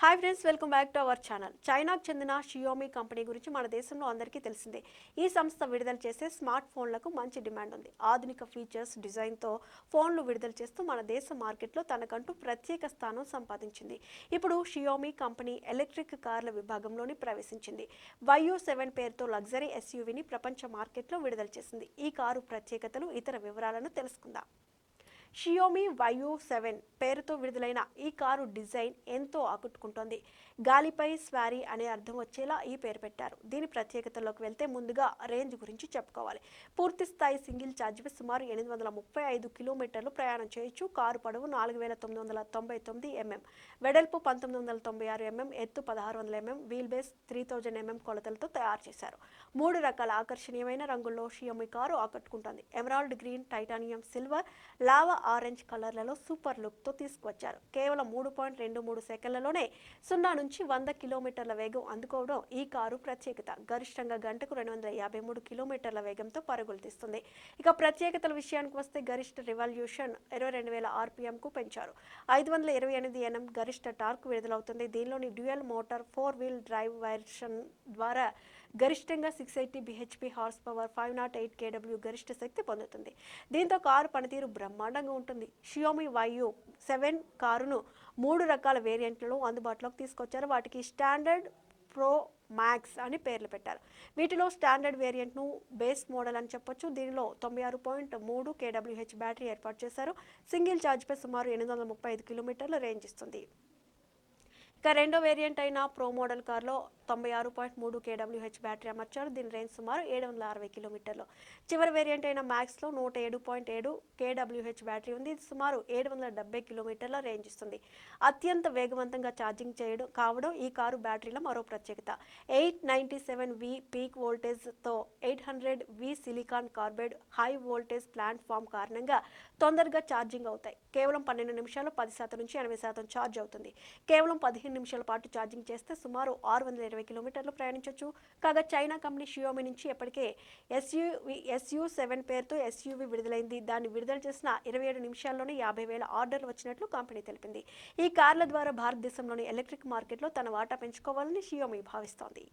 Hi friends, welcome back to our channel. చైనాకు చెందిన Xiaomi company గురించి మన దేశంలో అందరికీ తెలిసిందే. ఈ సంస్థ విడుదల చేసే స్మార్ట్ ఫోన్లకు మంచి డిమాండ్ ఉంది. ఆధునిక ఫీచర్స్, డిజైన్తో ఫోన్లు విడుదల చేస్తూ మన దేశ మార్కెట్లో తనకంటూ ప్రత్యేక స్థానం సంపాదించింది. ఇప్పుడు షియోమి కంపెనీ ఎలక్ట్రిక్ కార్ల విభాగంలోని ప్రవేశించింది. YU7 పేరుతో లగ్జరీ SUVని ప్రపంచ మార్కెట్లో విడుదల చేసింది. ఈ కారు ప్రత్యేకతలు, ఇతర వివరాలను తెలుసుకుందాం. షియోమి YU7 పేరుతో విడుదలైన ఈ కారు డిజైన్ ఎంతో ఆకట్టుకుంటోంది. గాలిపై స్వారీ అనే అర్థం వచ్చేలా ఈ పేరు పెట్టారు. దీని ప్రత్యేకతల్లోకి వెళ్తే ముందుగా రేంజ్ గురించి చెప్పుకోవాలి. పూర్తి స్థాయి సింగిల్ ఛార్జ్పై సుమారు 835 కిలోమీటర్లు ప్రయాణం చేయొచ్చు. కారు పొడవు 4999 mm, వెడల్పు 1996 mm, ఎత్తు 1600 mm, వీల్ బేస్ 3000 mm కొలతలతో తయారు చేశారు. 3 రకాల ఆకర్షణీయమైన రంగుల్లో షియోమి కారు ఆకట్టుకుంటోంది. Emerald green, titanium silver, lava orange కలర్లలో సూపర్ లుక్తో తీసుకొచ్చారు. కేవలం 3.23 సెకండ్లలోనే 0 నుంచి 100 కిలోమీటర్ల వేగం అందుకోవడం ఈ కారు ప్రత్యేకత. గరిష్టంగా గంటకు 253 కిలోమీటర్ల వేగంతో పరుగులు తీస్తుంది. ఇక ప్రత్యేకతల విషయానికి వస్తే గరిష్ట రివల్యూషన్ 22,000 RPMకు పెంచారు. 528 Nm గరిష్ట టార్క్ విడుదలవుతుంది. దీనిలోని డ్యూయల్ మోటార్ 4-వీల్ డ్రైవ్ వెర్షన్ ద్వారా గరిష్టంగా 680 bhp హార్స్ పవర్, 508 kW గరిష్ట శక్తి పొందుతుంది. దీంతో కారు పనితీరు బ్రహ్మాండంగా ఉంటుంది. షియోమి YU7 కారును 3 రకాల వేరియంట్లలో అందుబాటులోకి తీసుకొచ్చారు. వాటికి స్టాండర్డ్, ప్రో, మ్యాక్స్ అని పేర్లు పెట్టారు. వీటిలో స్టాండర్డ్ వేరియంట్ను బేస్ మోడల్ అని చెప్పొచ్చు. దీనిలో 96.3 kWh బ్యాటరీ ఏర్పాటు చేశారు. సింగిల్ ఛార్జ్పై సుమారు 835 కిలోమీటర్ల రేంజ్ ఇస్తుంది. ఇక రెండో వేరియంట్ అయిన ప్రో మోడల్ కార్లో 96.3 kWh బ్యాటరీ అమర్చారు. దీని రేంజ్ సుమారు 760 కిలోమీటర్లు. చివరి వేరియంట్ అయిన మ్యాక్స్లో 107.7 kWh బ్యాటరీ ఉంది. ఇది సుమారు 770 కిలోమీటర్ల రేంజ్ ఇస్తుంది. అత్యంత వేగవంతంగా ఛార్జింగ్ చేయడం కావడం ఈ కారు బ్యాటరీలో మరో ప్రత్యేకత. 897V పీక్ వోల్టేజ్తో 800V silicon carbide high voltage platform కారణంగా తొందరగా ఛార్జింగ్ అవుతాయి. కేవలం 12 నిమిషాలు 10% నుంచి 80% ఛార్జ్ అవుతుంది. కేవలం 15 నిమిషాల పాటు ఛార్జింగ్ చేస్తే సుమారు 620 కిలోమీటర్లు ప్రయాణించవచ్చు. కాగా చైనా కంపెనీ షియోమి నుంచి ఇప్పటికే YU7 పేరుతో SUV విడుదలైంది. దాన్ని విడుదల చేసిన 27 నిమిషాల్లోనే 50,000 ఆర్డర్లు వచ్చినట్లు కంపెనీ తెలిపింది. ఈ కార్ల ద్వారా భారతదేశంలోని ఎలక్ట్రిక్ మార్కెట్లో తన వాటా పెంచుకోవాలని షియోమి భావిస్తోంది.